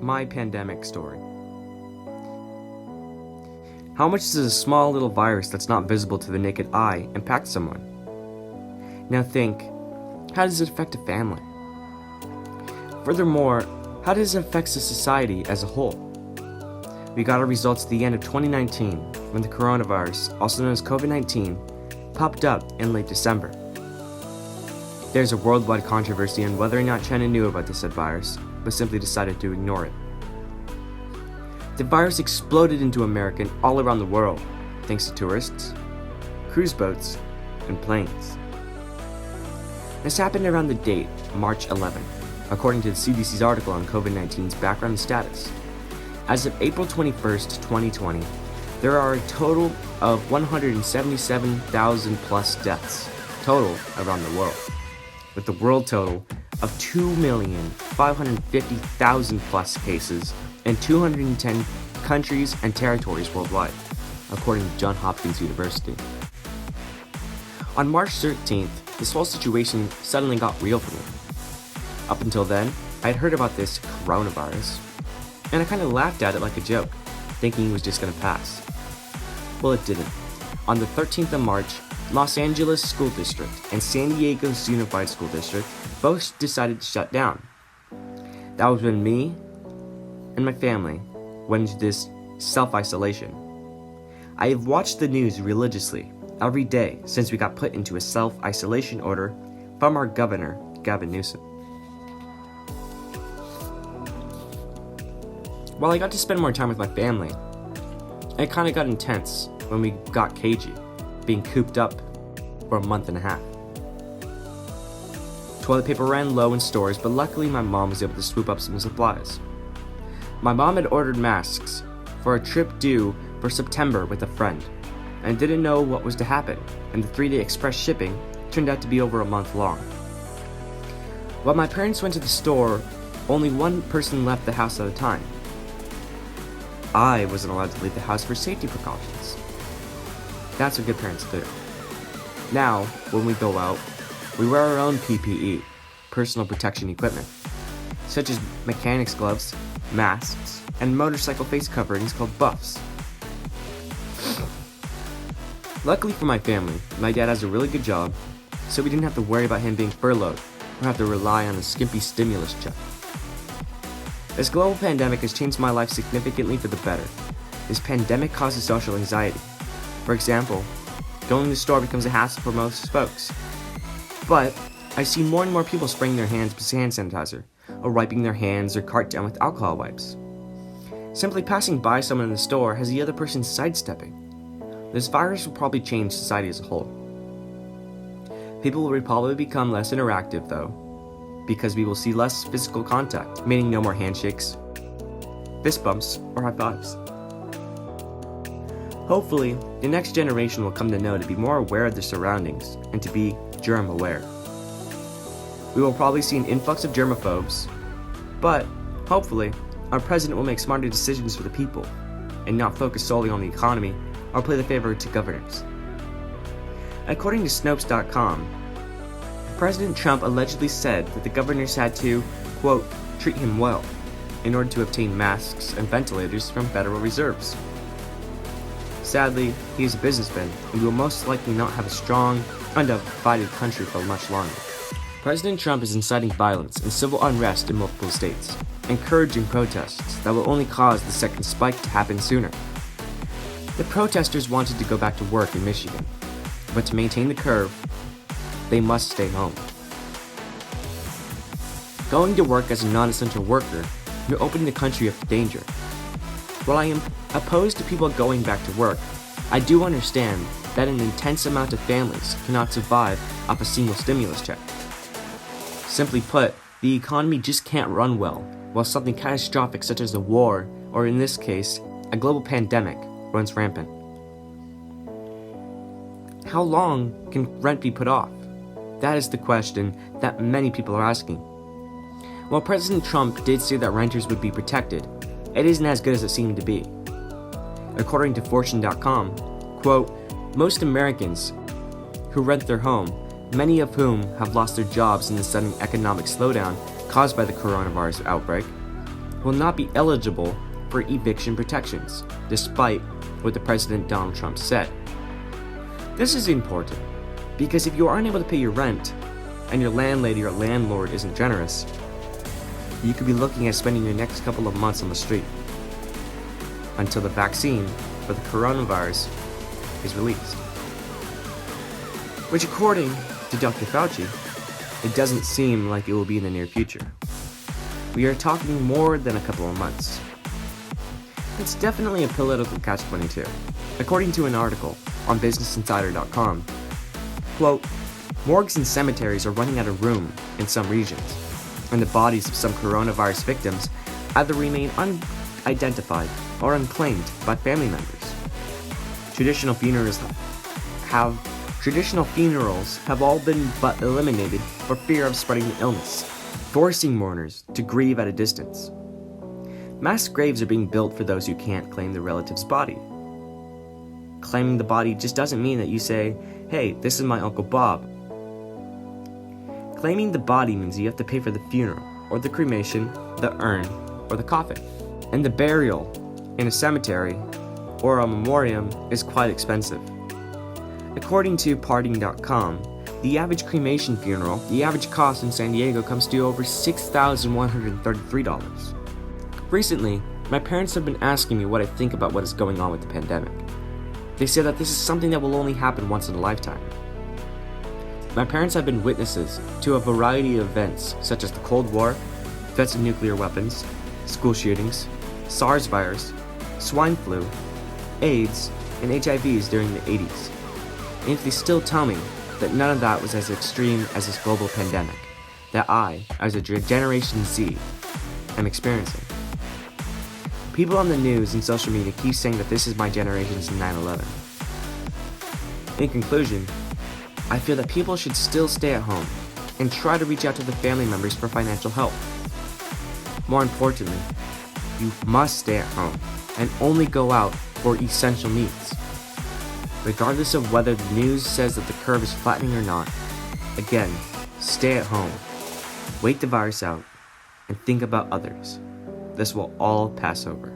My pandemic story. How much does a small little virus that's not visible to the naked eye impact someone? Now think, how does it affect a family? Furthermore, how does it affect the society as a whole? We got our results at the end of 2019 when the coronavirus, also known as COVID-19, popped up in late December. There's a worldwide controversy on whether or not China knew about the said virus, but simply decided to ignore it. The virus exploded into America and all around the world, thanks to tourists, cruise boats, and planes. This happened around the date, March 11, according to the CDC's article on COVID-19's background and status. As of April 21st, 2020, there are a total of 177,000 plus deaths total around the world, with the world total of 2,550,000 plus cases in 210 countries and territories worldwide, according to Johns Hopkins University. On March 13th, this whole situation suddenly got real for me. Up until then, I had heard about this coronavirus, and I kind of laughed at it like a joke, thinking it was just going to pass. Well, it didn't. On the 13th of March, Los Angeles School District and San Diego's Unified School District both decided to shut down. That was when me and my family went into this self-isolation. I have watched the news religiously every day since we got put into a self-isolation order from our governor, Gavin Newsom. While I got to spend more time with my family, it kind of got intense when we got cagey, being cooped up for a month and a half. Toilet paper ran low in stores, but luckily my mom was able to swoop up some supplies. My mom had ordered masks for a trip due for September with a friend, and didn't know what was to happen, and the 3-day express shipping turned out to be over a month long. While my parents went to the store, only one person left the house at a time. I wasn't allowed to leave the house for safety precautions. That's what good parents do. Now, when we go out, we wear our own PPE, personal protection equipment, such as mechanics gloves, masks, and motorcycle face coverings called buffs. Luckily for my family, my dad has a really good job, so we didn't have to worry about him being furloughed or have to rely on a skimpy stimulus check. This global pandemic has changed my life significantly for the better. This pandemic causes social anxiety. For example, going to the store becomes a hassle for most folks. But I see more and more people spraying their hands with hand sanitizer, or wiping their hands or cart down with alcohol wipes. Simply passing by someone in the store has the other person sidestepping. This virus will probably change society as a whole. People will probably become less interactive though, because we will see less physical contact, meaning no more handshakes, fist bumps, or high fives. Hopefully, the next generation will come to know to be more aware of their surroundings and to be germ aware. We will probably see an influx of germaphobes, but hopefully, our president will make smarter decisions for the people and not focus solely on the economy or play the favor to governors. According to Snopes.com, President Trump allegedly said that the governors had to, quote, treat him well in order to obtain masks and ventilators from federal reserves. Sadly, he is a businessman and we will most likely not have a strong, undivided country for much longer. President Trump is inciting violence and civil unrest in multiple states, encouraging protests that will only cause the second spike to happen sooner. The protesters wanted to go back to work in Michigan, but to maintain the curve, they must stay home. Going to work as a non-essential worker, you're opening the country up to danger. While I am opposed to people going back to work, I do understand that an intense amount of families cannot survive off a single stimulus check. Simply put, the economy just can't run well while something catastrophic such as a war, or in this case, a global pandemic, runs rampant. How long can rent be put off? That is the question that many people are asking. While President Trump did say that renters would be protected, it isn't as good as it seemed to be. According to Fortune.com, quote, most Americans who rent their home, many of whom have lost their jobs in the sudden economic slowdown caused by the coronavirus outbreak, will not be eligible for eviction protections, despite what the President Donald Trump said. This is important because if you are unable to pay your rent and your landlady or landlord isn't generous, you could be looking at spending your next couple of months on the street until the vaccine for the coronavirus is released. Which, according to Dr. Fauci, it doesn't seem like it will be in the near future. We are talking more than a couple of months. It's definitely a political catch-22. According to an article on BusinessInsider.com, quote, morgues and cemeteries are running out of room in some regions, and the bodies of some coronavirus victims either remain unidentified or unclaimed by family members. Traditional funerals have all been but eliminated for fear of spreading the illness, forcing mourners to grieve at a distance. Mass graves are being built for those who can't claim their relative's body. Claiming the body just doesn't mean that you say, hey, this is my Uncle Bob. Claiming the body means you have to pay for the funeral, or the cremation, the urn, or the coffin. And the burial in a cemetery or a memoriam is quite expensive. According to parting.com, the average cremation funeral, the average cost in San Diego comes to over $6,133. Recently, my parents have been asking me what I think about what is going on with the pandemic. They say that this is something that will only happen once in a lifetime. My parents have been witnesses to a variety of events such as the Cold War, threats of nuclear weapons, school shootings, SARS virus, swine flu, AIDS, and HIVs during the 80s. And they still tell me that none of that was as extreme as this global pandemic that I, as a Generation Z, am experiencing. People on the news and social media keep saying that this is my generation's 9/11. In conclusion, I feel that people should still stay at home and try to reach out to their family members for financial help. More importantly, you must stay at home and only go out for essential needs. Regardless of whether the news says that the curve is flattening or not, again, stay at home, wait the virus out, and think about others. This will all pass over.